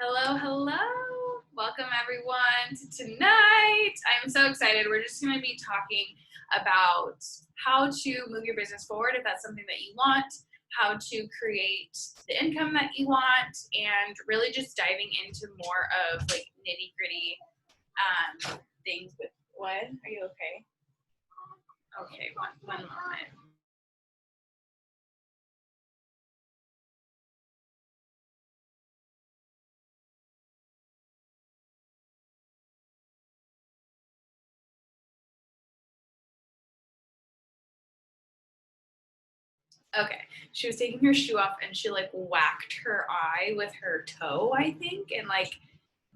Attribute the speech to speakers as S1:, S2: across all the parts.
S1: Hello, hello. Welcome everyone to tonight. I'm so excited. We're just going to be talking about how to move your business forward if that's something that you want, how to create the income that you want, and really just diving into more of like nitty-gritty things. With what? Are you okay? Okay, one moment. Okay, she was taking her shoe off and she like whacked her eye with her toe, I think, and like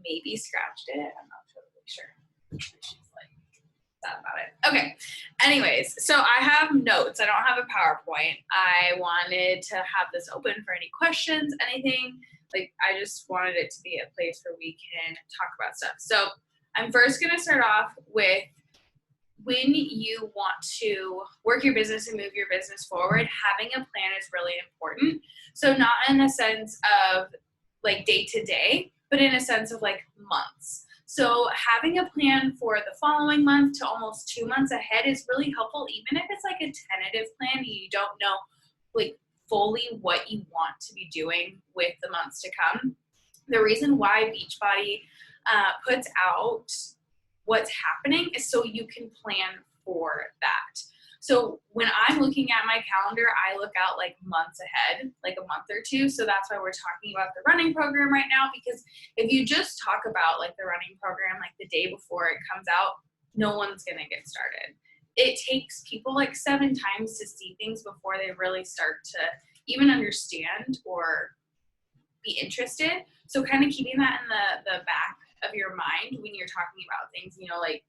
S1: maybe scratched it. I'm not totally sure. She's like sad about it. Okay, anyways, so I have notes. I don't have a PowerPoint. I wanted to have this open for any questions, anything. Like I just wanted it to be a place where we can talk about stuff. So I'm first gonna start off with when you want to work your business and move your business forward, having a plan is really important. So not in the sense of like day to day, but in a sense of like months. So having a plan for the following month to almost 2 months ahead is really helpful, even if it's like a tentative plan and you don't know like fully what you want to be doing with the months to come. The reason why Beachbody puts out what's happening is so you can plan for that. So when I'm looking at my calendar, I look out like months ahead, like a month or two. So that's why we're talking about the running program right now, because if you just talk about like the running program like the day before it comes out, no one's going to get started. It takes people like 7 times to see things before they really start to even understand or be interested. So kind of keeping that in the back of your mind when you're talking about things, you know, like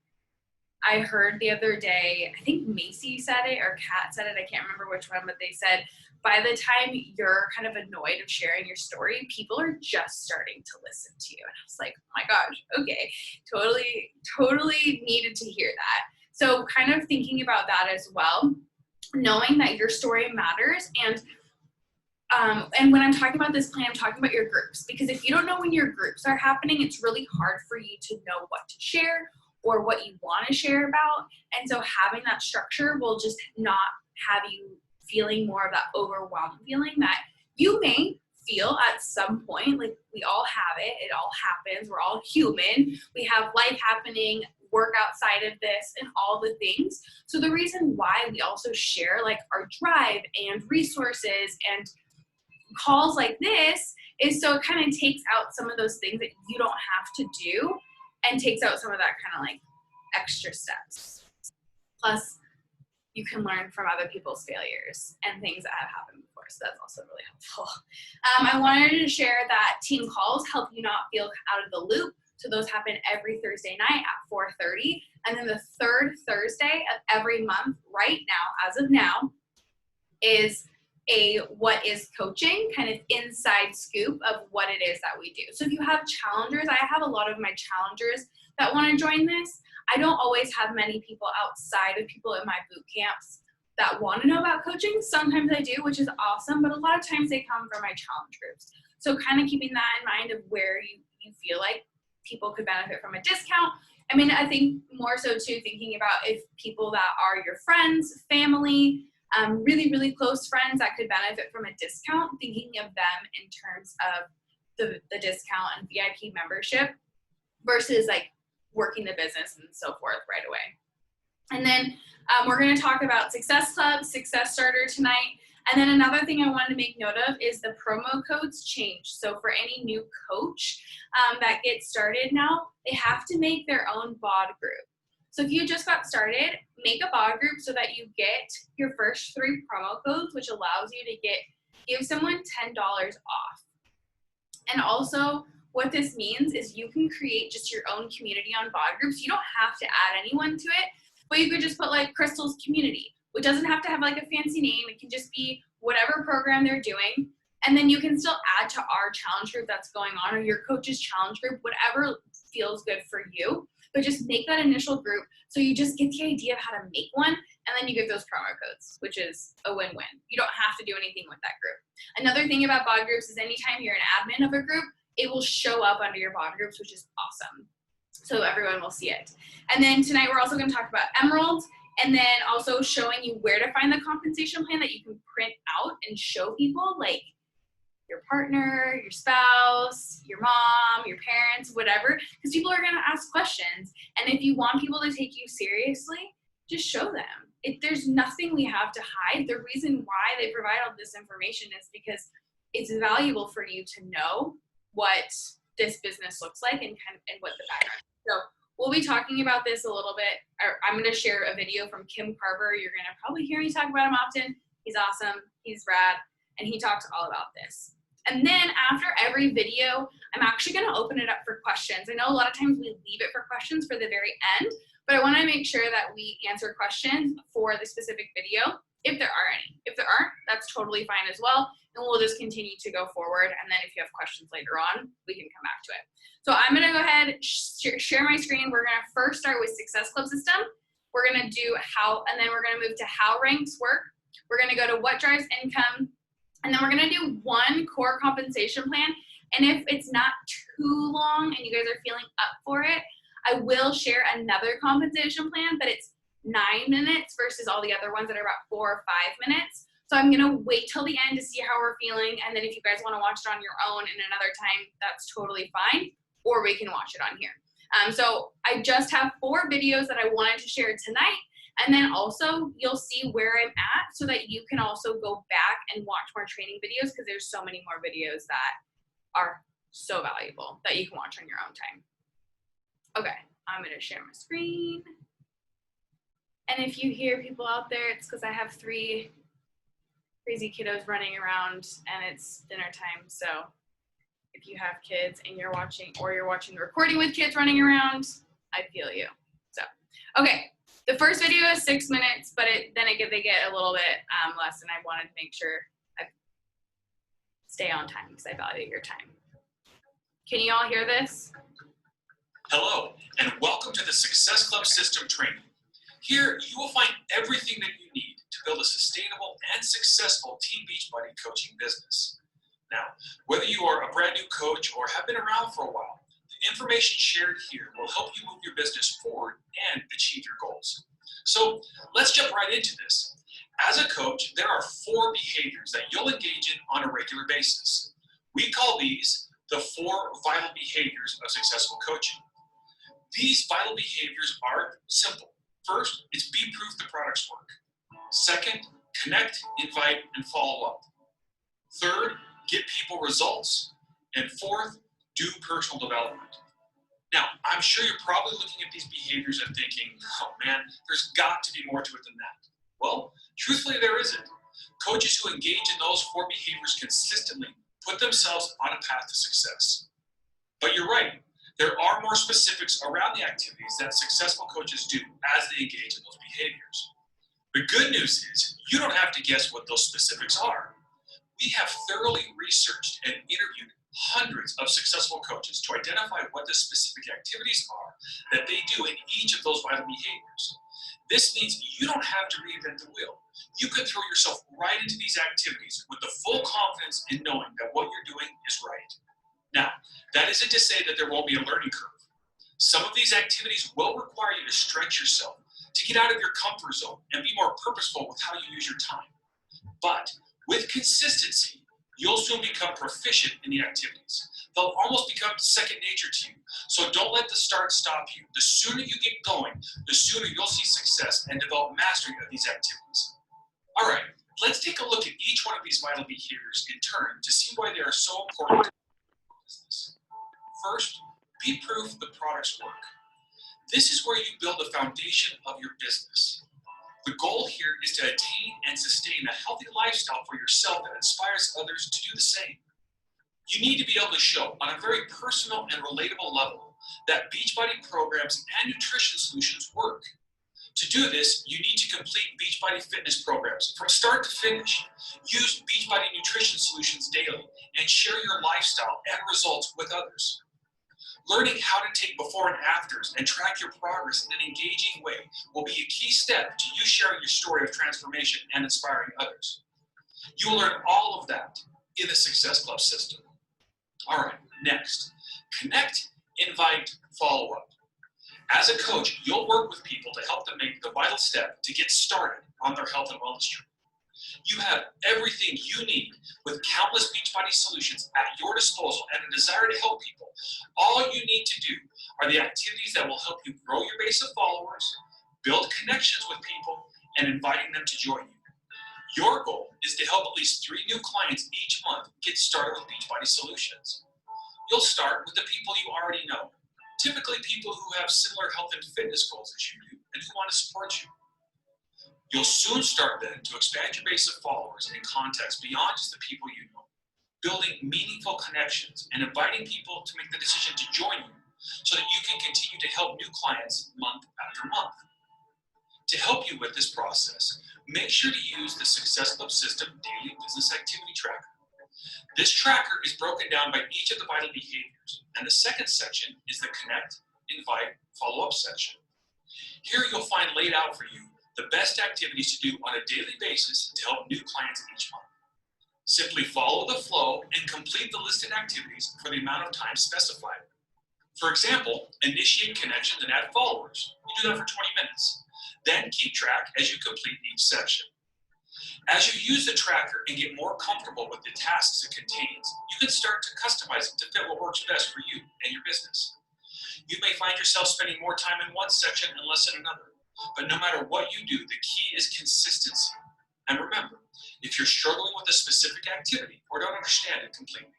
S1: I heard the other day, I think Macy said it or Kat said it, I can't remember which one, but they said by the time you're kind of annoyed of sharing your story, people are just starting to listen to you. And I was like, oh my gosh, okay, totally needed to hear that. So kind of thinking about that as well, knowing that your story matters. And when I'm talking about this plan, I'm talking about your groups, because if you don't know when your groups are happening, it's really hard for you to know what to share or what you want to share about. And so having that structure will just not have you feeling more of that overwhelmed feeling that you may feel at some point. Like we all have it. It all happens. We're all human. We have life happening, work outside of this, and all the things. So the reason why we also share like our drive and resources and calls like this is so it kind of takes out some of those things that you don't have to do and takes out some of that kind of like extra steps. Plus, you can learn from other people's failures and things that have happened before. So that's also really helpful. I wanted to share that team calls help you not feel out of the loop. So those happen every Thursday night at 4:30. And then the third Thursday of every month right now, as of now, is a what is coaching kind of inside scoop of what it is that we do. So if you have challengers, I have a lot of my challengers that want to join this. I don't always have many people outside of people in my boot camps that want to know about coaching. Sometimes I do, which is awesome, but a lot of times they come from my challenge groups. So kind of keeping that in mind of where you feel like people could benefit from a discount. I mean, I think more so too, thinking about if people that are your friends, family, really close friends that could benefit from a discount, thinking of them in terms of the discount and VIP membership versus like working the business and so forth right away. And then we're going to talk about Success Club, Success Starter tonight. And then another thing I wanted to make note of is the promo codes change. So for any new coach that gets started now, they have to make their own BOD group. So if you just got started, make a BOD group so that you get your first 3 promo codes, which allows you to give someone $10 off. And also what this means is you can create just your own community on BOD groups. You don't have to add anyone to it, but you could just put like Crystal's community, which doesn't have to have like a fancy name. It can just be whatever program they're doing. And then you can still add to our challenge group that's going on, or your coach's challenge group, whatever feels good for you. But just make that initial group so you just get the idea of how to make one, and then you give those promo codes, which is a win-win. You don't have to do anything with that group. Another thing about BOD groups is anytime you're an admin of a group, it will show up under your body groups, which is awesome. So everyone will see it. And then tonight we're also going to talk about emeralds, and then also showing you where to find the compensation plan that you can print out and show people, like your partner, your spouse, your mom, your parents, whatever, because people are going to ask questions. And if you want people to take you seriously, just show them. There's nothing we have to hide. The reason why they provide all this information is because it's valuable for you to know what this business looks like and what the background is. So we'll be talking about this a little bit. I'm going to share a video from Kim Carver. You're going to probably hear me talk about him often. He's awesome. He's rad. And he talks all about this. And then after every video, I'm actually going to open it up for questions. I know a lot of times we leave it for questions for the very end, but I want to make sure that we answer questions for the specific video, if there are any. If there aren't, that's totally fine as well. And we'll just continue to go forward. And then if you have questions later on, we can come back to it. So I'm going to go ahead, share my screen. We're going to first start with Success Club System. We're going to do how, and then we're going to move to how ranks work. We're going to go to what drives income. And then we're going to do one core compensation plan. And if it's not too long and you guys are feeling up for it, I will share another compensation plan, but it's 9 minutes versus all the other ones that are about 4 or 5 minutes. So I'm going to wait till the end to see how we're feeling. And then if you guys want to watch it on your own in another time, that's totally fine. Or we can watch it on here. So I just have 4 videos that I wanted to share tonight. And then also you'll see where I'm at so that you can also go back and watch more training videos, because there's so many more videos that are so valuable that you can watch on your own time. Okay, I'm going to share my screen. And if you hear people out there, it's because I have 3 crazy kiddos running around and it's dinner time. So if you have kids and you're watching, or you're watching the recording with kids running around, I feel you. So, okay. The first video is 6 minutes, but they get a little bit less, and I wanted to make sure I stay on time because I value your time. Can you all hear this?
S2: Hello, and welcome to the Success Club System training. Here, you will find everything that you need to build a sustainable and successful Team Beachbody coaching business. Now, whether you are a brand new coach or have been around for a while, the information shared here will help you move your business forward and achieve your goals. So let's jump right into this. As a coach, there are 4 behaviors that you'll engage in on a regular basis. We call these the 4 vital behaviors of successful coaching. These vital behaviors are simple. First, it's be proof the products work. Second, connect, invite, and follow up. Third, get people results. And fourth, do personal development. Now, I'm sure you're probably looking at these behaviors and thinking, oh man, there's got to be more to it than that. Well, truthfully, there isn't. Coaches who engage in those 4 behaviors consistently put themselves on a path to success. But you're right, there are more specifics around the activities that successful coaches do as they engage in those behaviors. The good news is you don't have to guess what those specifics are. We have thoroughly researched and interviewed hundreds of successful coaches to identify what the specific activities are that they do in each of those vital behaviors. This means you don't have to reinvent the wheel. You can throw yourself right into these activities with the full confidence in knowing that what you're doing is right. Now, that isn't to say that there won't be a learning curve. Some of these activities will require you to stretch yourself, to get out of your comfort zone and be more purposeful with how you use your time. But with consistency, you'll soon become proficient in the activities. They'll almost become second nature to you. So don't let the start stop you. The sooner you get going, the sooner you'll see success and develop mastery of these activities. All right, let's take a look at each one of these vital behaviors in turn to see why they are so important to business. First, be proof the products work. This is where you build the foundation of your business. The goal here is to attain and sustain a healthy lifestyle for yourself that inspires others to do the same. You need to be able to show on a very personal and relatable level that Beachbody programs and nutrition solutions work. To do this, you need to complete Beachbody fitness programs from start to finish. Use Beachbody nutrition solutions daily and share your lifestyle and results with others. Learning how to take before and afters and track your progress in an engaging way will be a key step to you sharing your story of transformation and inspiring others. You will learn all of that in the Success Club system. All right, next, connect, invite, follow up. As a coach, you'll work with people to help them make the vital step to get started on their health and wellness journey. You have everything you need with countless Beachbody solutions at your disposal and a desire to help people. All you need to do are the activities that will help you grow your base of followers, build connections with people, and inviting them to join you. Your goal is to help at least 3 new clients each month get started with Beachbody solutions. You'll start with the people you already know, typically people who have similar health and fitness goals as you do and who want to support you. You'll soon start then to expand your base of followers and contacts beyond just the people you know, building meaningful connections and inviting people to make the decision to join you so that you can continue to help new clients month after month. To help you with this process, make sure to use the Success Club System Daily Business Activity Tracker. This tracker is broken down by each of the vital behaviors, and the second section is the Connect, Invite, Follow-Up section. Here you'll find laid out for you the best activities to do on a daily basis to help new clients each month. Simply follow the flow and complete the listed activities for the amount of time specified. For example, initiate connections and add followers. You do that for 20 minutes. Then keep track as you complete each section. As you use the tracker and get more comfortable with the tasks it contains, you can start to customize it to fit what works best for you and your business. You may find yourself spending more time in one section and less in another, but no matter what you do, the key is consistency. And remember, if you're struggling with a specific activity or don't understand it completely,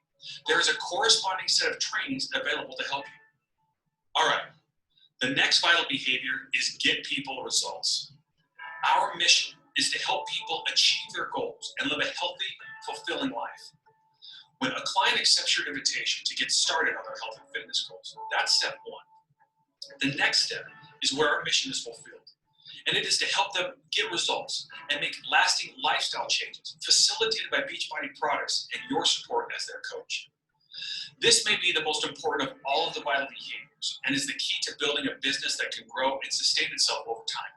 S2: there is a corresponding set of trainings available to help you. All right. The next vital behavior is get people results. Our mission is to help people achieve their goals and live a healthy, fulfilling life. When a client accepts your invitation to get started on their health and fitness goals, that's step 1. The next step is where our mission is fulfilled, and it is to help them get results and make lasting lifestyle changes facilitated by Beachbody products and your support as their coach. This may be the most important of all of the vital behaviors and is the key to building a business that can grow and sustain itself over time.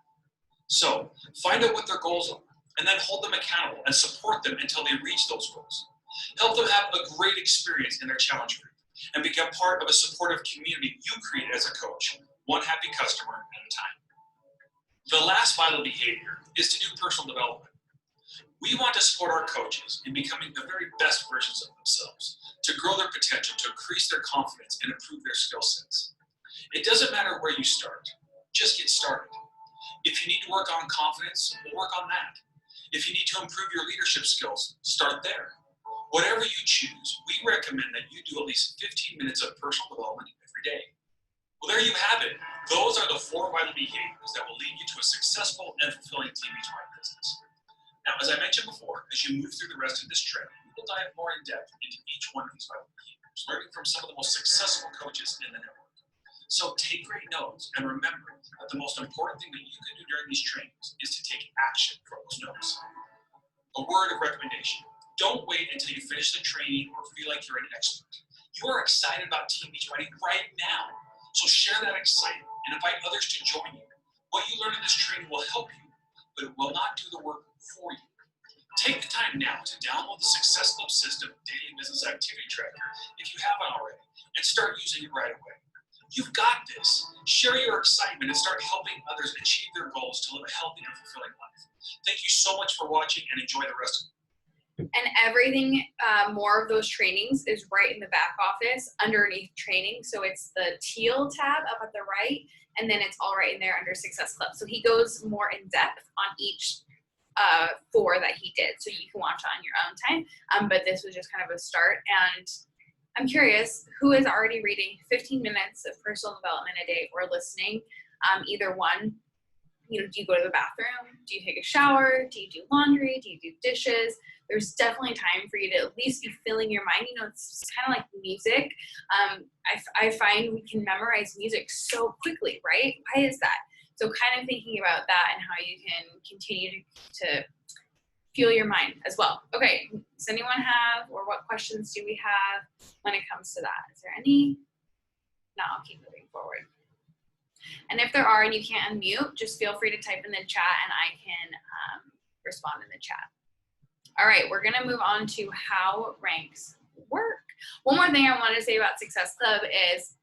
S2: So, find out what their goals are and then hold them accountable and support them until they reach those goals. Help them have a great experience in their challenge group and become part of a supportive community you create as a coach, one happy customer at a time. The last vital behavior is to do personal development. We want to support our coaches in becoming the very best versions of themselves, to grow their potential, to increase their confidence, and improve their skill sets. It doesn't matter where you start, just get started. If you need to work on confidence, we'll work on that. If you need to improve your leadership skills, start there. Whatever you choose, we recommend that you do at least 15 minutes of personal development every day. Well, there you have it. Those are the 4 vital behaviors that will lead you to a successful and fulfilling Team Beachbody business. Now, as I mentioned before, as you move through the rest of this training, we will dive more in depth into each one of these vital behaviors, learning from some of the most successful coaches in the network. So take great notes and remember that the most important thing that you can do during these trainings is to take action from those notes. A word of recommendation. Don't wait until you finish the training or feel like you're an expert. You are excited about Team Beachbody right now. So share that excitement and invite others to join you. What you learn in this training will help you, but it will not do the work for you. Take the time now to download the Success Club System Daily Business Activity Tracker if you haven't already, and start using it right away. You've got this. Share your excitement and start helping others achieve their goals to live a healthy and fulfilling life. Thank you so much for watching and enjoy the rest of it.
S1: And everything, more of those trainings is right in the back office underneath training. So it's the teal tab up at the right, and then it's all right in there under Success Club. So he goes more in depth on each 4 that he did. So you can watch on your own time. But this was just kind of a start. And I'm curious, who is already reading 15 minutes of personal development a day or listening? Either one. Do you go to the bathroom? Do you take a shower? Do you do laundry? Do you do dishes? There's definitely time for you to at least be filling your mind. It's kind of like music. I find we can memorize music so quickly, right? Why is that? So kind of thinking about that and how you can continue to fuel your mind as well. Okay, does anyone have, or what questions do we have when it comes to that? Is there any? No, I'll keep moving forward. And if there are and you can't unmute, just feel free to type in the chat and I can respond in the chat. All right, we're gonna move on to how ranks work. One more thing I want to say about Success Club is,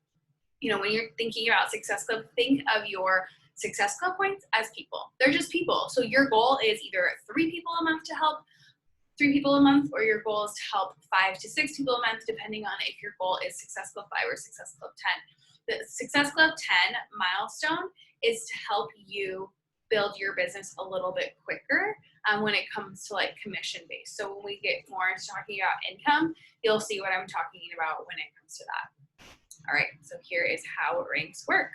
S1: you know, when you're thinking about Success Club, think of your Success Club points as people. They're just people. So your goal is either 3 people a month to help 3 people a month, or your goal is to help 5 to 6 people a month, depending on if your goal is Success Club 5 or Success Club 10. The Success Club 10 milestone is to help you build your business a little bit quicker when it comes to like commission based. So when we get more into talking about income, you'll see what I'm talking about when it comes to that. All right, so here is how ranks work.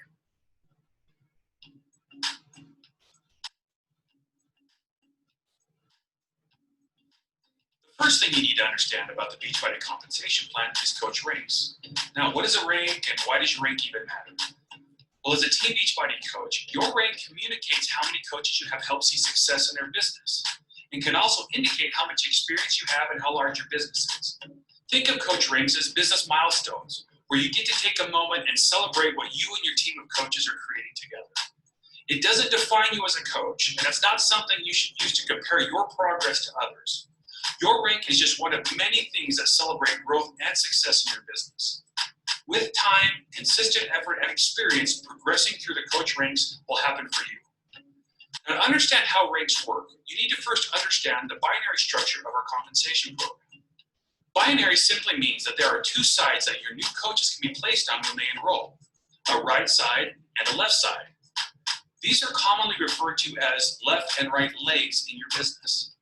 S2: The first thing you need to understand about the Beachbody compensation plan is coach ranks. Now, what is a rank and why does your rank even matter? Well, as a Team Beachbody coach, your rank communicates how many coaches you have helped see success in their business, and can also indicate how much experience you have and how large your business is. Think of coach ranks as business milestones, where you get to take a moment and celebrate what you and your team of coaches are creating together. It doesn't define you as a coach, and it's not something you should use to compare your progress to others. Your rank is just one of many things that celebrate growth and success in your business. With time, consistent effort, and experience, progressing through the coach ranks will happen for you. Now, to understand how ranks work, you need to first understand the binary structure of our compensation program. Binary simply means that there are 2 sides that your new coaches can be placed on when they enroll, a right side and a left side. These are commonly referred to as left and right legs in your business.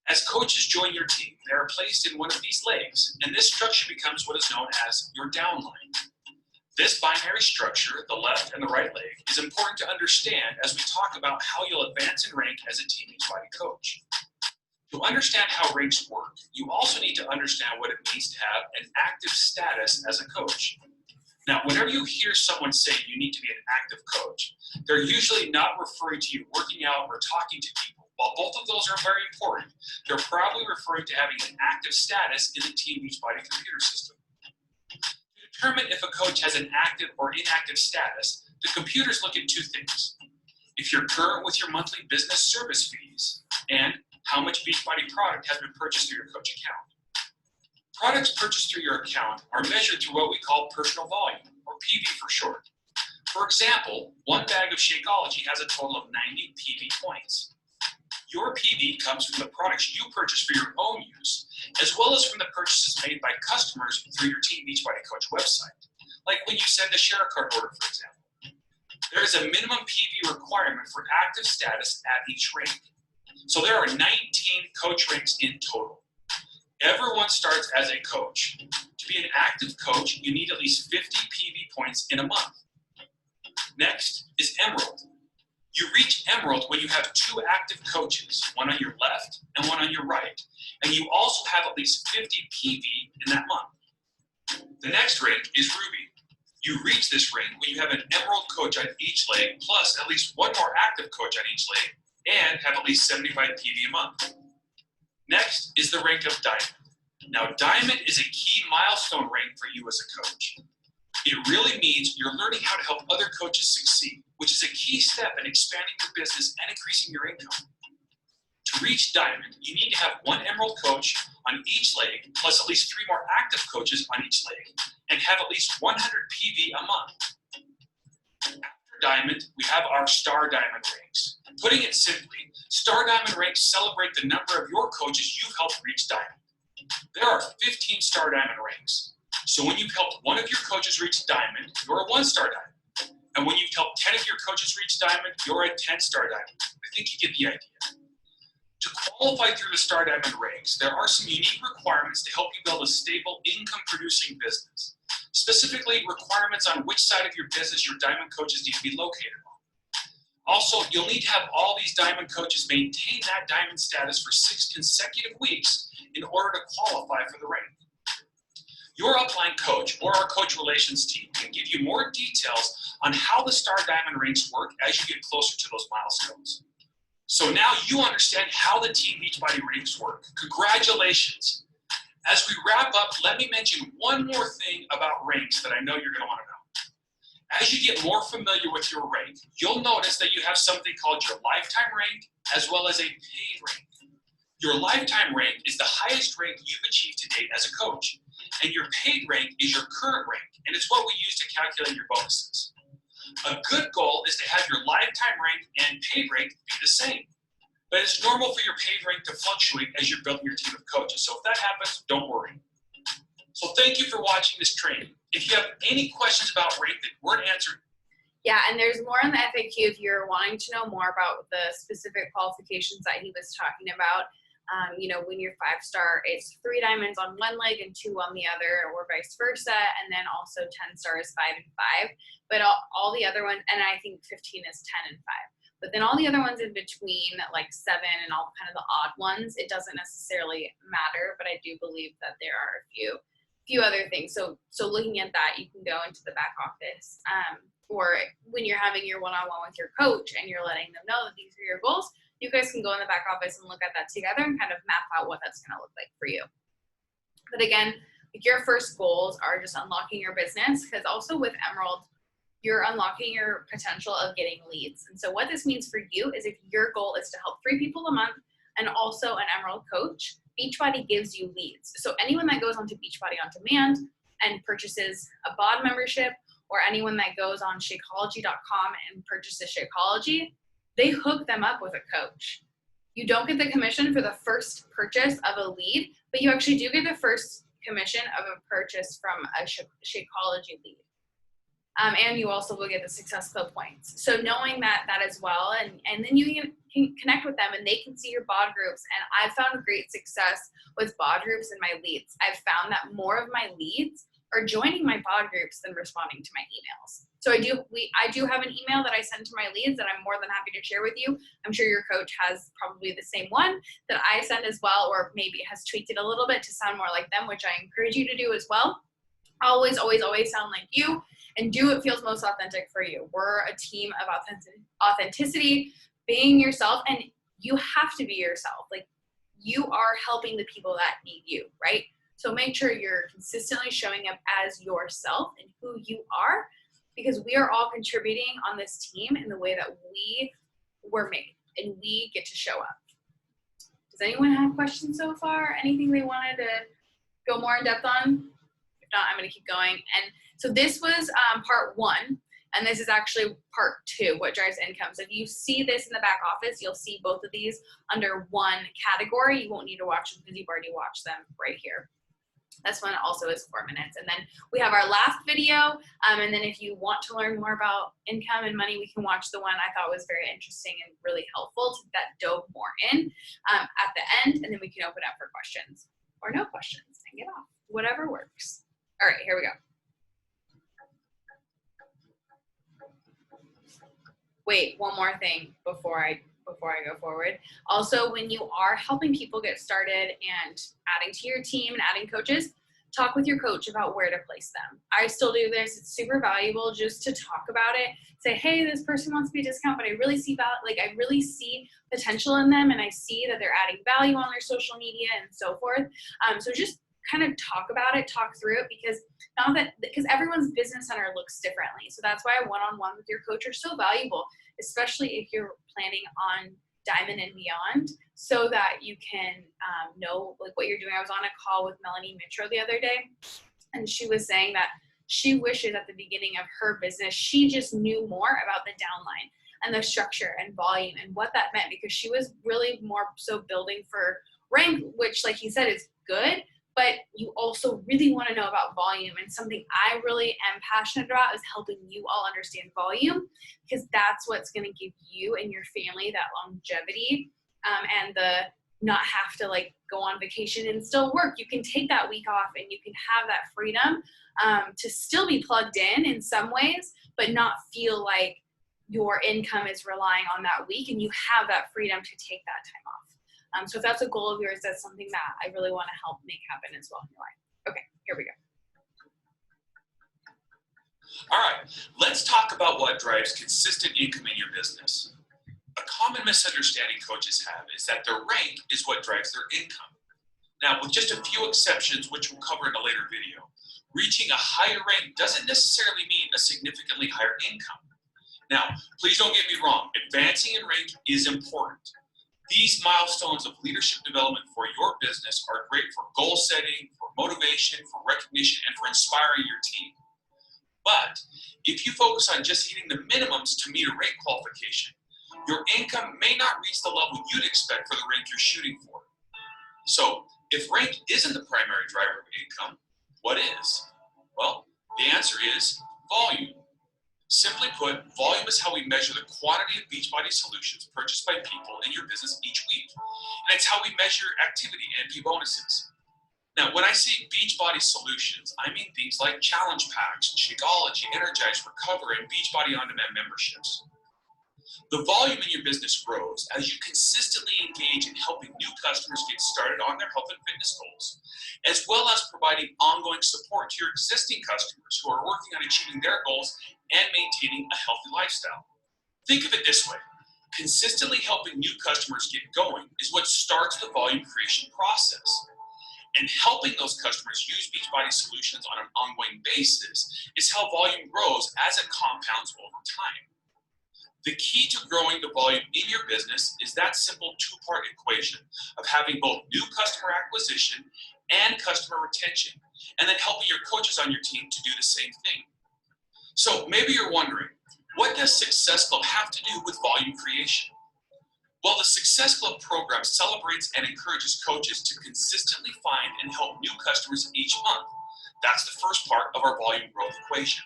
S2: As coaches join your team, they are placed in one of these legs, and this structure becomes what is known as your downline. This binary structure, the left and the right leg, is important to understand as we talk about how you'll advance in rank as a Team Beachbody coach. To understand how ranks work, you also need to understand what it means to have an active status as a coach. Now, whenever you hear someone say you need to be an active coach, they're usually not referring to you working out or talking to people. While both of those are very important, they're probably referring to having an active status in the Team Beachbody computer system. To determine if a coach has an active or inactive status, the computers look at 2 things. If you're current with your monthly business service fees, and how much Beachbody product has been purchased through your coach account. Products purchased through your account are measured through what we call personal volume, or PV for short. For example, 1 bag of Shakeology has a total of 90 PV points. Your PV comes from the products you purchase for your own use, as well as from the purchases made by customers through your Team Beachbody Coach website, like when you send a share card order, for example. There is a minimum PV requirement for active status at each rank. So there are 19 coach ranks in total. Everyone starts as a coach. To be an active coach, you need at least 50 PV points in a month. Next is Emerald. You reach Emerald when you have 2 active coaches, one on your left and one on your right, and you also have at least 50 PV in that month. The next rank is Ruby. You reach this rank when you have an Emerald coach on each leg, plus at least 1 more active coach on each leg, and have at least 75 PV a month. Next is the rank of Diamond. Now, Diamond is a key milestone rank for you as a coach. It really means you're learning how to help other coaches succeed, which is a key step in expanding your business and increasing your income. To reach Diamond, you need to have 1 Emerald coach on each leg, plus at least 3 more active coaches on each leg, and have at least 100 PV a month. After Diamond, we have our Star Diamond ranks. Putting it simply, Star Diamond ranks celebrate the number of your coaches you've helped reach Diamond. There are 15 Star Diamond ranks. So when you've helped 1 of your coaches reach Diamond, you're a 1-star Diamond. And when you've helped 10 of your coaches reach Diamond, you're a 10-star Diamond. I think you get the idea. To qualify through the Star Diamond ranks, there are some unique requirements to help you build a stable income-producing business. Specifically, requirements on which side of your business your Diamond coaches need to be located on. Also, you'll need to have all these Diamond coaches maintain that Diamond status for 6 consecutive weeks in order to qualify for the rank. Your upline coach or our coach relations team can give you more details on how the Star Diamond ranks work as you get closer to those milestones. So now you understand how the Team Beachbody ranks work. Congratulations. As we wrap up, let me mention one more thing about ranks that I know you're going to want to know. As you get more familiar with your rank, you'll notice that you have something called your lifetime rank as well as a paid rank. Your lifetime rank is the highest rank you've achieved to date as a coach. And your paid rank is your current rank, and it's what we use to calculate your bonuses. A good goal is to have your lifetime rank and paid rank be the same. But it's normal for your paid rank to fluctuate as you're building your team of coaches. So if that happens, don't worry. So thank you for watching this training. If you have any questions about rank that weren't answered,
S1: yeah, and there's more in the FAQ if you're wanting to know more about the specific qualifications that he was talking about. You know, when you're 5-star, it's 3 diamonds on one leg and 2 on the other, or vice versa. And then also 10 stars, 5 and 5. But all the other ones, and I think 15 is 10 and 5. But then all the other ones in between, like 7 and all kind of the odd ones, it doesn't necessarily matter. But I do believe that there are a few other things. So looking at that, you can go into the back office. Or when you're having your one-on-one with your coach and you're letting them know that these are your goals, you guys can go in the back office and look at that together and kind of map out what that's going to look like for you. But again, like your first goals are just unlocking your business, because also with Emerald, you're unlocking your potential of getting leads. And so what this means for you is if your goal is to help 3 people a month and also an Emerald coach, Beachbody gives you leads. So anyone that goes onto Beachbody on demand and purchases a BOD membership, or anyone that goes on Shakeology.com and purchases Shakeology, they hook them up with a coach. You don't get the commission for the first purchase of a lead, but you actually do get the first commission of a purchase from a Shakeology lead. And you also will get the Success Club points. So knowing that as well, and then you can connect with them and they can see your BOD groups. And I've found great success with BOD groups and my leads. I've found that more of my leads are joining my BOD groups than responding to my emails. So I do have an email that I send to my leads that I'm more than happy to share with you. I'm sure your coach has probably the same one that I send as well, or maybe has tweaked it a little bit to sound more like them, which I encourage you to do as well. Always, always, always sound like you and do what feels most authentic for you. We're a team of authenticity, being yourself, and you have to be yourself. Like, you are helping the people that need you, right? So make sure you're consistently showing up as yourself and who you are, because we are all contributing on this team in the way that we were made and we get to show up. Does anyone have questions so far? Anything they wanted to go more in depth on? If not, I'm going to keep going. And so this was part 1, and this is actually part 2, what drives income. So if you see this in the back office, you'll see both of these under one category. You won't need to watch them because you've already watched them right here. This one also is 4 minutes. And then we have our last video. And then if you want to learn more about income and money, we can watch the one I thought was very interesting and really helpful that dove more in at the end. And then we can open up for questions or no questions and get off. Whatever works. All right, here we go. Wait, one more thing before I go forward. Also, when you are helping people get started and adding to your team and adding coaches, talk with your coach about where to place them. I still do this. It's super valuable just to talk about it. Say, hey, this person wants to be a discount, but I really see I really see potential in them, and I see that they're adding value on their social media and so forth. So just kind of talk about it, talk through it, because everyone's business center looks differently. So that's why a one-on-one with your coach are so valuable, especially if you're planning on Diamond and beyond, so that you can know like what you're doing. I was on a call with Melanie Mitro the other day, and she was saying that she wishes at the beginning of her business she just knew more about the downline and the structure and volume and what that meant, because she was really more so building for rank, which, like he said, is good, but you also really want to know about volume. And something I really am passionate about is helping you all understand volume, because that's what's going to give you and your family that longevity and the not have to like go on vacation and still work. You can take that week off and you can have that freedom to still be plugged in some ways, but not feel like your income is relying on that week, and you have that freedom to take that time off. So if that's a goal of yours, that's something that I really want to help make happen as well in your life. Okay, here we go.
S2: All right, let's talk about what drives consistent income in your business. A common misunderstanding coaches have is that their rank is what drives their income. Now, with just a few exceptions, which we'll cover in a later video, reaching a higher rank doesn't necessarily mean a significantly higher income. Now, please don't get me wrong, advancing in rank is important. These milestones of leadership development for your business are great for goal setting, for motivation, for recognition, and for inspiring your team. But if you focus on just hitting the minimums to meet a rank qualification, your income may not reach the level you'd expect for the rank you're shooting for. So, if rank isn't the primary driver of income, what is? Well, the answer is volume. Simply put, volume is how we measure the quantity of Beachbody solutions purchased by people in your business each week. And it's how we measure activity and pay bonuses. Now, when I say Beachbody solutions, I mean things like challenge packs, Shakeology, Energize, Recover, and Beachbody On-Demand memberships. The volume in your business grows as you consistently engage in helping new customers get started on their health and fitness goals, as well as providing ongoing support to your existing customers who are working on achieving their goals and maintaining a healthy lifestyle. Think of it this way. Consistently helping new customers get going is what starts the volume creation process. And helping those customers use Beachbody solutions on an ongoing basis is how volume grows as it compounds over time. The key to growing the volume in your business is that simple two-part equation of having both new customer acquisition and customer retention, and then helping your coaches on your team to do the same thing. So maybe you're wondering, what does Success Club have to do with volume creation? Well, the Success Club program celebrates and encourages coaches to consistently find and help new customers each month. That's the first part of our volume growth equation.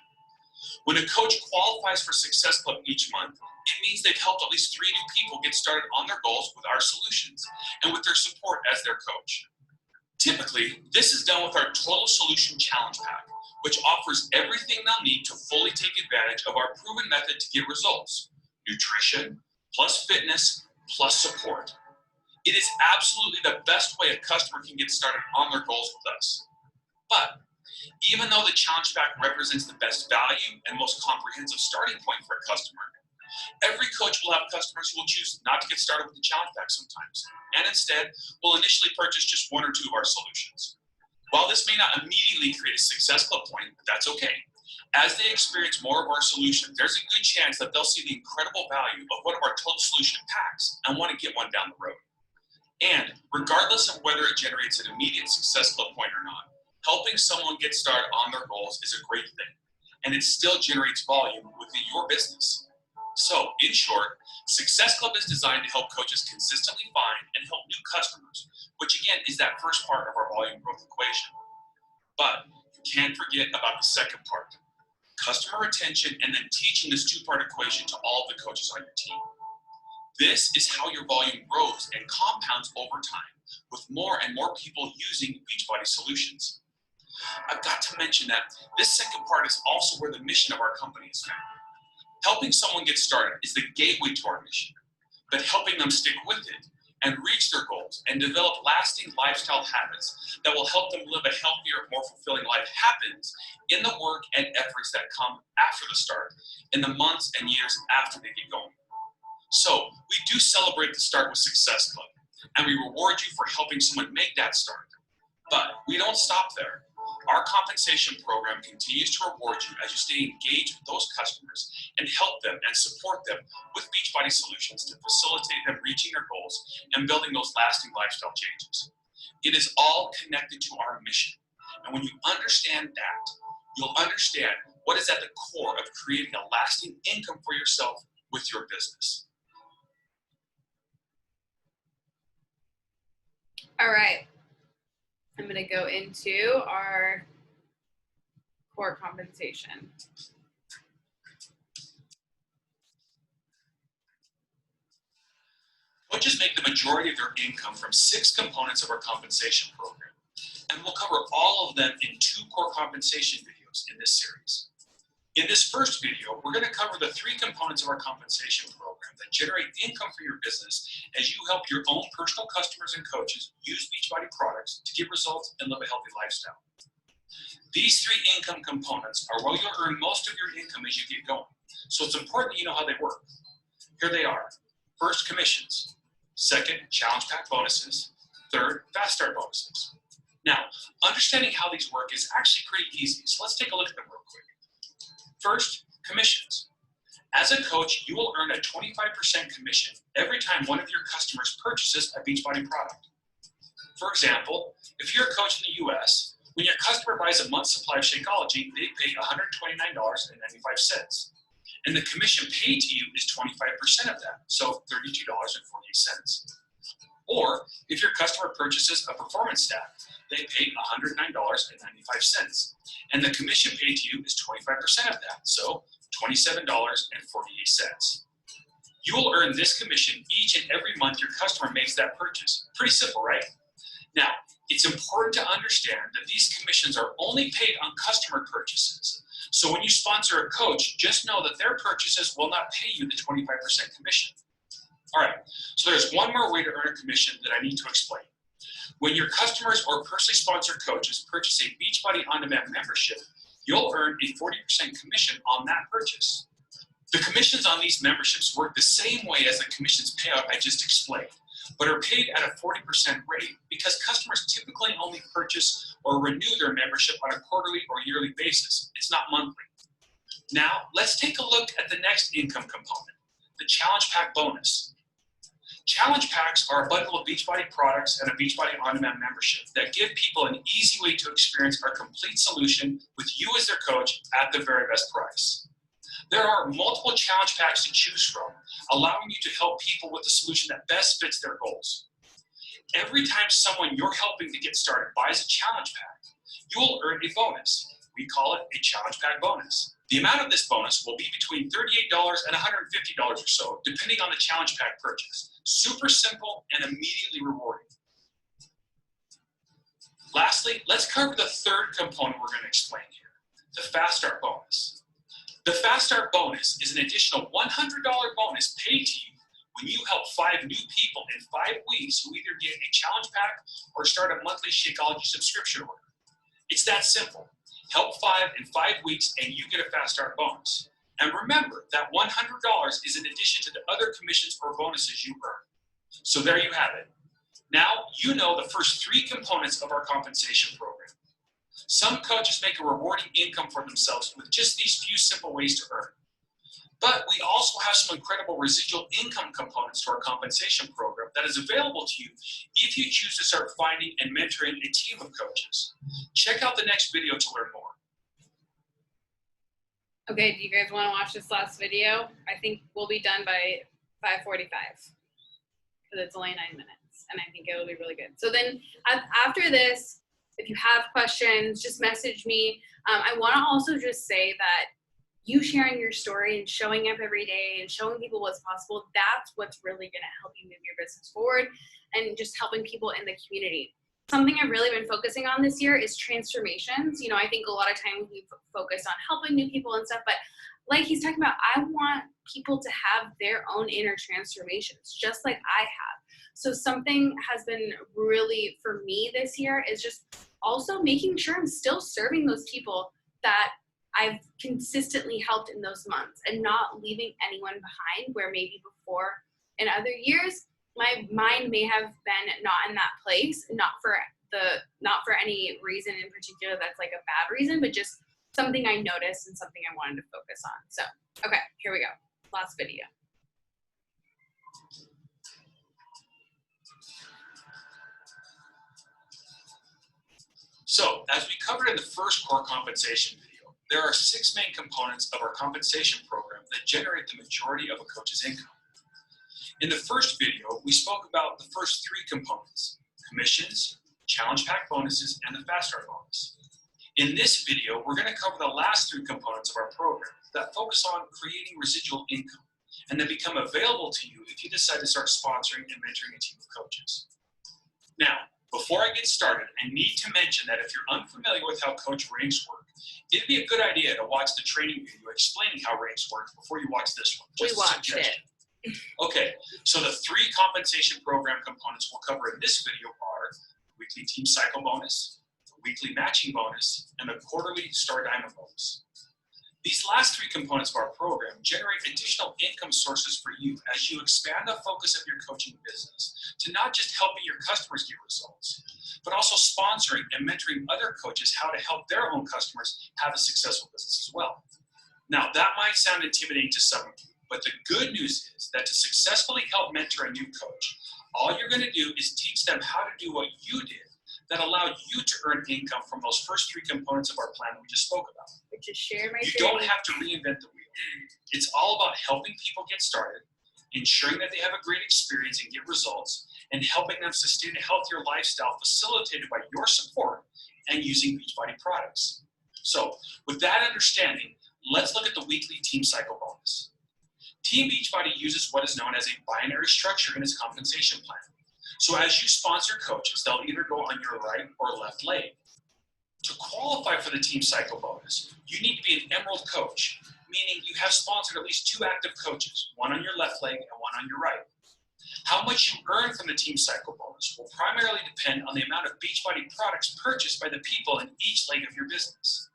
S2: When a coach qualifies for Success Club each month, it means they've helped at least 3 new people get started on their goals with our solutions and with their support as their coach. Typically, this is done with our Total Solution Challenge Pack, which offers everything they'll need to fully take advantage of our proven method to get results: nutrition, plus fitness, plus support. It is absolutely the best way a customer can get started on their goals with us. But even though the Challenge Pack represents the best value and most comprehensive starting point for a customer, every coach will have customers who will choose not to get started with the Challenge Pack sometimes, and instead will initially purchase just 1 or 2 of our solutions. While this may not immediately create a Success Club point, that's okay. As they experience more of our solutions, there's a good chance that they'll see the incredible value of one of our Total Solution Packs and want to get one down the road. And regardless of whether it generates an immediate Success Club point or not, helping someone get started on their goals is a great thing, and it still generates volume within your business. So, in short, Success Club is designed to help coaches consistently find and help new customers, which again is that first part of our volume growth equation. But you can't forget about the second part: customer retention, and then teaching this 2-part equation to all of the coaches on your team. This is how your volume grows and compounds over time, with more and more people using Beachbody solutions. I've got to mention that this second part is also where the mission of our company is found. Helping someone get started is the gateway to our mission, but helping them stick with it and reach their goals and develop lasting lifestyle habits that will help them live a healthier, more fulfilling life happens in the work and efforts that come after the start, in the months and years after they get going. So we do celebrate the start with Success Club, and we reward you for helping someone make that start. But we don't stop there. Our compensation program continues to reward you as you stay engaged with those customers and help them and support them with Beachbody solutions to facilitate them reaching their goals and building those lasting lifestyle changes. It is all connected to our mission. And when you understand that, you'll understand what is at the core of creating a lasting income for yourself with your business.
S1: All right. I'm going to go into our core compensation.
S2: Coaches make the majority of their income from 6 components of our compensation program, and we'll cover all of them in 2 core compensation videos in this series. In this first video, we're going to cover the 3 components of our compensation program that generate income for your business as you help your own personal customers and coaches use Beachbody products to get results and live a healthy lifestyle. These 3 income components are where you'll earn most of your income as you get going, so it's important that you know how they work. Here they are. First, commissions. Second, challenge pack bonuses. Third, fast start bonuses. Now, understanding how these work is actually pretty easy, so let's take a look at them real quick. First, commissions. As a coach, you will earn a 25% commission every time one of your customers purchases a Beachbody product. For example, if you're a coach in the US, when your customer buys a month's supply of Shakeology, they pay $129.95. And the commission paid to you is 25% of that, so $32.48. Or if your customer purchases a performance stack, they pay $109.95. And the commission paid to you is 25% of that, so $27.48. You will earn this commission each and every month your customer makes that purchase. Pretty simple, right? Now, it's important to understand that these commissions are only paid on customer purchases. So when you sponsor a coach, just know that their purchases will not pay you the 25% commission. All right, so there's one more way to earn a commission that I need to explain. When your customers or personally sponsored coaches purchase a Beachbody On Demand membership, you'll earn a 40% commission on that purchase. The commissions on these memberships work the same way as the commissions payout I just explained, but are paid at a 40% rate because customers typically only purchase or renew their membership on a quarterly or yearly basis. It's not monthly. Now, let's take a look at the next income component, the Challenge Pack bonus. Challenge Packs are a bundle of Beachbody products and a Beachbody On Demand membership that give people an easy way to experience our complete solution with you as their coach at the very best price. There are multiple challenge packs to choose from, allowing you to help people with the solution that best fits their goals. Every time someone you're helping to get started buys a challenge pack, you will earn a bonus. We call it a challenge pack bonus. The amount of this bonus will be between $38 and $150 or so, depending on the challenge pack purchase. Super simple and immediately rewarding. Lastly, let's cover the third component we're going to explain here, the Fast Start bonus. The Fast Start bonus is an additional $100 bonus paid to you when you help 5 new people in 5 weeks who either get a challenge pack or start a monthly Shakeology subscription order. It's that simple. Help 5 in 5 weeks and you get a Fast Start bonus. And remember that $100 is in addition to the other commissions or bonuses you earn. So there you have it. Now you know the first 3 components of our compensation program. Some coaches make a rewarding income for themselves with just these few simple ways to earn. But we also have some incredible residual income components to our compensation program that is available to you if you choose to start finding and mentoring a team of coaches. Check out the next video to learn more.
S1: Okay, do you guys want to watch this last video? I think we'll be done by 5:45 because it's only 9 minutes, and I think it will be really good. So then after this, if you have questions, just message me. I want to also just say that you sharing your story and showing up every day and showing people what's possible, that's what's really going to help you move your business forward and just helping people in the community. Something I've really been focusing on this year is transformations. You know, I think a lot of times we focus on helping new people and stuff, but like he's talking about, I want people to have their own inner transformations, just like I have. So something has been really, for me this year, is just also making sure I'm still serving those people that I've consistently helped in those months and not leaving anyone behind, where maybe before in other years, my mind may have been not in that place, not for any reason in particular that's like a bad reason, but just something I noticed and something I wanted to focus on. So, okay, here we go. Last video.
S2: So, as we covered in the first core compensation video, there are 6 main components of our compensation program that generate the majority of a coach's income. In the first video, we spoke about the first 3 components: commissions, challenge pack bonuses, and the Fast Start bonus. In this video, we're going to cover the last 3 components of our program that focus on creating residual income and that become available to you if you decide to start sponsoring and mentoring a team of coaches. Now, before I get started, I need to mention that if you're unfamiliar with how coach ranks work, it'd be a good idea to watch the training video explaining how ranks work before you watch this one.
S1: We watched it.
S2: Okay, so the 3 compensation program components we'll cover in this video are the weekly team cycle bonus, the weekly matching bonus, and the quarterly Star Diamond bonus. These last 3 components of our program generate additional income sources for you as you expand the focus of your coaching business to not just helping your customers get results, but also sponsoring and mentoring other coaches how to help their own customers have a successful business as well. Now, that might sound intimidating to some of you, but the good news is that to successfully help mentor a new coach, all you're going to do is teach them how to do what you did that allowed you to earn income from those first three components of our plan we just spoke about.
S1: Which is share my
S2: You
S1: journey.
S2: don't have to reinvent the wheel. It's all about helping people get started, ensuring that they have a great experience and get results, and helping them sustain a healthier lifestyle facilitated by your support and using Beachbody products. So, with that understanding, let's look at the weekly team cycle bonus. Team Beachbody uses what is known as a binary structure in its compensation plan. So as you sponsor coaches, they'll either go on your right or left leg. To qualify for the team cycle bonus, you need to be an Emerald coach, meaning you have sponsored at least 2 active coaches, one on your left leg and one on your right. How much you earn from the team cycle bonus will primarily depend on the amount of Beachbody products purchased by the people in each leg of your business.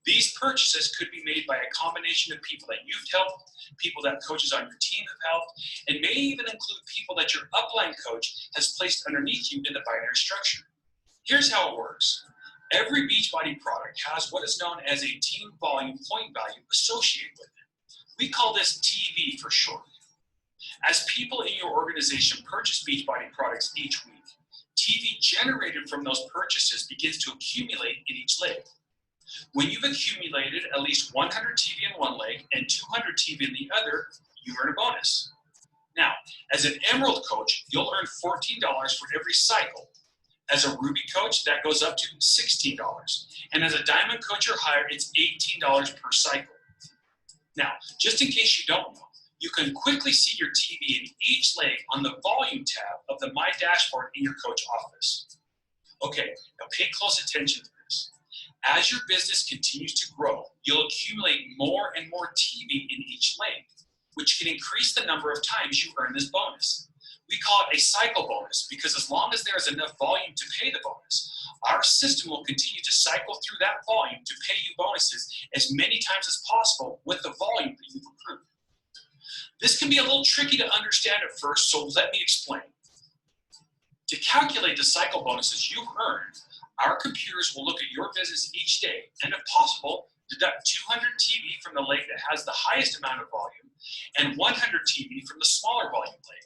S2: These purchases could be made by a combination of people that you've helped, people that coaches on your team have helped, and may even include people that your upline coach has placed underneath you in the binary structure. Here's how it works. Every Beachbody product has what is known as a team volume point value associated with it. We call this TV for short. As people in your organization purchase Beachbody products each week, TV generated from those purchases begins to accumulate in each leg. When you've accumulated at least 100 TV in one leg and 200 TV in the other, you earn a bonus. Now, as an Emerald coach, you'll earn $14 for every cycle. As a Ruby coach, that goes up to $16. And as a Diamond coach or higher, it's $18 per cycle. Now, just in case you don't know, you can quickly see your TV in each leg on the volume tab of the My Dashboard in your coach office. Okay, now pay close attention to this. As your business continues to grow, you'll accumulate more and more TV in each leg, which can increase the number of times you earn this bonus. We call it a cycle bonus because as long as there is enough volume to pay the bonus, our system will continue to cycle through that volume to pay you bonuses as many times as possible with the volume that you've accrued. This can be a little tricky to understand at first, so let me explain. To calculate the cycle bonuses you've earned, our computers will look at your business each day and, if possible, deduct 200 TV from the leg that has the highest amount of volume and 100 TV from the smaller volume leg.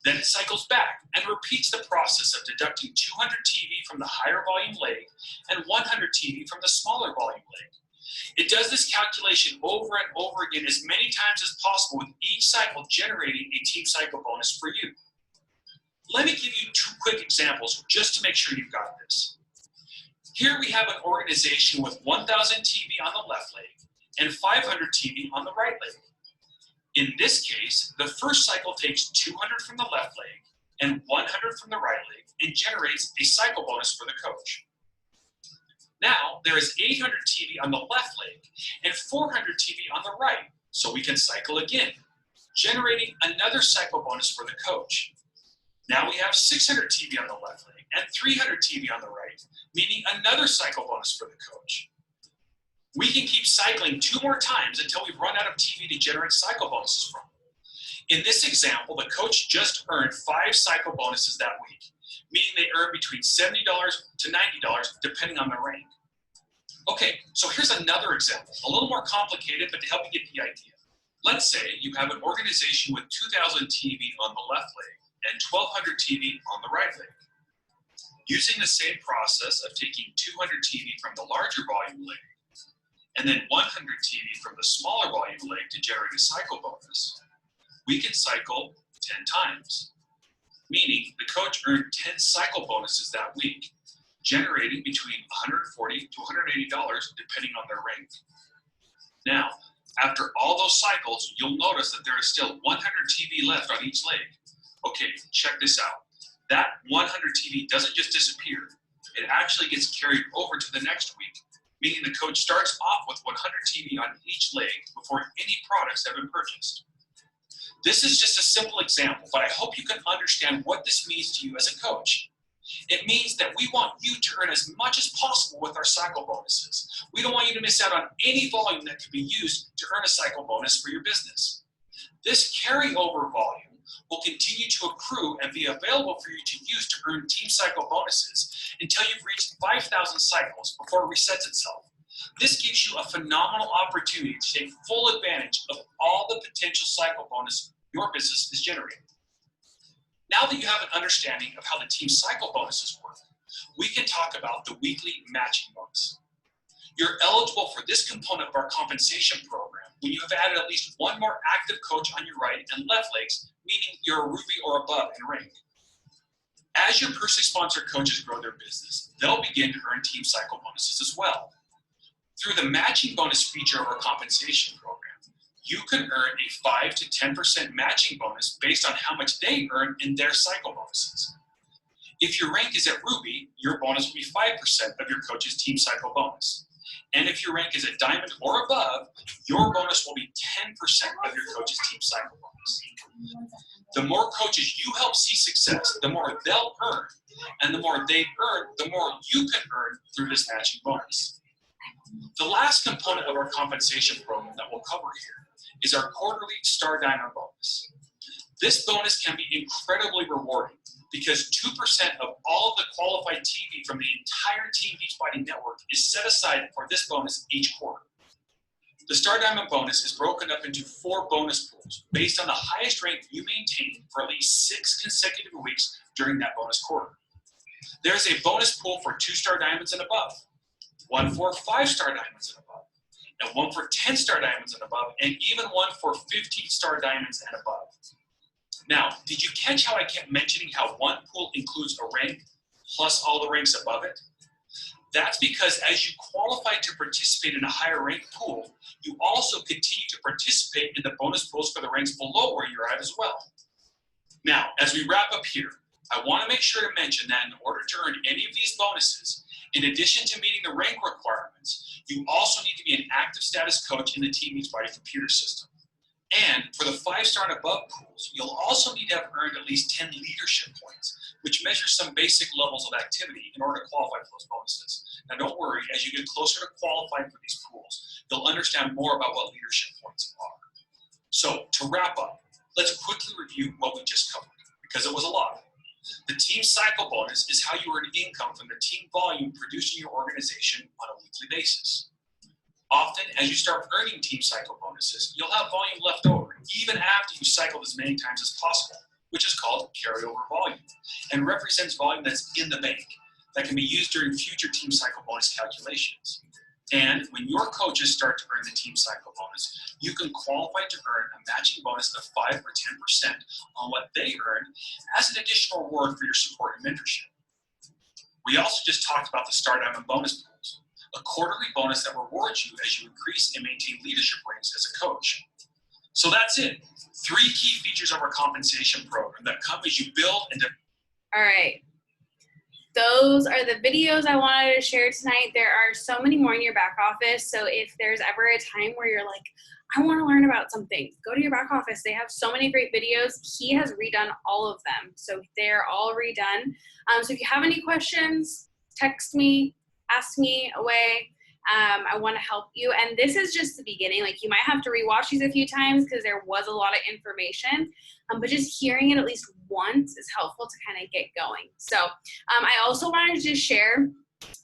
S2: Then it cycles back and repeats the process of deducting 200 TV from the higher volume leg and 100 TV from the smaller volume leg. It does this calculation over and over again as many times as possible, with each cycle generating a team cycle bonus for you. Let me give you 2 quick examples just to make sure you've got this. Here we have an organization with 1,000 TV on the left leg and 500 TV on the right leg. In this case, the first cycle takes 200 from the left leg and 100 from the right leg and generates a cycle bonus for the coach. Now, there is 800 TV on the left leg and 400 TV on the right, so we can cycle again, generating another cycle bonus for the coach. Now we have 600 TV on the left leg and 300 TV on the right, meaning another cycle bonus for the coach. We can keep cycling 2 more times until we've run out of TV to generate cycle bonuses from. In this example, the coach just earned 5 cycle bonuses that week, meaning they earn between $70 to $90 depending on the rank. Okay, so here's another example, a little more complicated, but to help you get the idea. Let's say you have an organization with 2,000 TV on the left leg and 1,200 TV on the right leg. Using the same process of taking 200 TV from the larger volume leg and then 100 TV from the smaller volume leg to generate a cycle bonus, we can cycle 10 times, meaning the coach earned 10 cycle bonuses that week, generating between $140 to $180 depending on their rank. Now, after all those cycles, you'll notice that there is still 100 TV left on each leg. Okay, check this out. That 100 TV doesn't just disappear. It actually gets carried over to the next week, meaning the coach starts off with 100 TV on each leg before any products have been purchased. This is just a simple example, but I hope you can understand what this means to you as a coach. It means that we want you to earn as much as possible with our cycle bonuses. We don't want you to miss out on any volume that could be used to earn a cycle bonus for your business. This carryover volume will continue to accrue and be available for you to use to earn team cycle bonuses until you've reached 5,000 cycles before it resets itself. This gives you a phenomenal opportunity to take full advantage of all the potential cycle bonus your business is generating. Now that you have an understanding of how the team cycle bonuses work, we can talk about the weekly matching bonus. You're eligible for this component of our compensation program when you have added at least one more active coach on your right and left legs, meaning you're a Ruby or above in rank. As your personally sponsored coaches grow their business, they'll begin to earn team cycle bonuses as well. Through the matching bonus feature of our compensation program, you can earn a 5 to 10% matching bonus based on how much they earn in their cycle bonuses. If your rank is at Ruby, your bonus will be 5% of your coach's team cycle bonus. And if your rank is at Diamond or above, your bonus will be 10% of your coach's team cycle bonus. The more coaches you help see success, the more they'll earn. And the more they earn, the more you can earn through this matching bonus. The last component of our compensation program that we'll cover here is our quarterly Star Diamond bonus. This bonus can be incredibly rewarding because 2% of all of the qualified TV from the entire Team Beachbody network is set aside for this bonus each quarter. The Star Diamond bonus is broken up into 4 bonus pools based on the highest rank you maintain for at least 6 consecutive weeks during that bonus quarter. There's a bonus pool for 2-star diamonds and above, one for 5-star diamonds and above, and one for 10-star diamonds and above, and even one for 15-star diamonds and above. Now, did you catch how I kept mentioning how one pool includes a rank plus all the ranks above it? That's because as you qualify to participate in a higher rank pool, you also continue to participate in the bonus pools for the ranks below where you're at as well. Now, as we wrap up here, I want to make sure to mention that in order to earn any of these bonuses, in addition to meeting the rank requirements, you also need to be an active status coach in the Team Beachbody computer system. And for the 5-star and above pools, you'll also need to have earned at least 10 leadership points, which measures some basic levels of activity in order to qualify for those bonuses. Now don't worry, as you get closer to qualifying for these pools, you'll understand more about what leadership points are. So to wrap up, let's quickly review what we just covered, because it was a lot. The team cycle bonus is how you earn income from the team volume produced in your organization on a weekly basis. Often, as you start earning team cycle bonuses, you'll have volume left over, even after you cycled as many times as possible, which is called carryover volume, and represents volume that's in the bank that can be used during future team cycle bonus calculations. And when your coaches start to earn the team cycle bonus, you can qualify to earn a matching bonus of 5 or 10% on what they earn as an additional reward for your support and mentorship. We also just talked about the Star Diamond bonus pools, a quarterly bonus that rewards you as you increase and maintain leadership ranks as a coach. So that's it. 3 key features of our compensation program that come as you build and
S1: All right. Those are the videos I wanted to share tonight. There are so many more in your back office. So if there's ever a time where you're like, I want to learn about something, go to your back office. They have so many great videos. He has redone all of them. So they're all redone. So if you have any questions, text me, ask me away. I want to help you. And this is just the beginning. Like, you might have to rewatch these a few times because there was a lot of information, but just hearing it at least once is helpful to kind of get going. So I also wanted to just share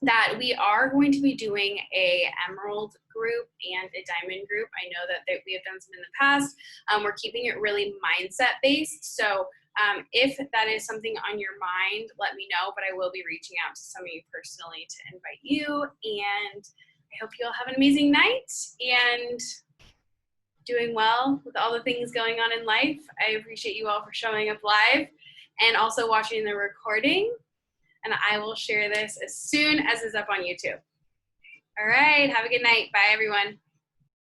S1: that we are going to be doing a Emerald group and a Diamond group. I know that we have done some in the past. We're keeping it really mindset based. So if that is something on your mind, let me know, but I will be reaching out to some of you personally to invite you. And I hope you all have an amazing night and doing well with all the things going on in life. I appreciate you all for showing up live and also watching the recording. And I will share this as soon as it's up on YouTube. All right, have a good night. Bye, everyone.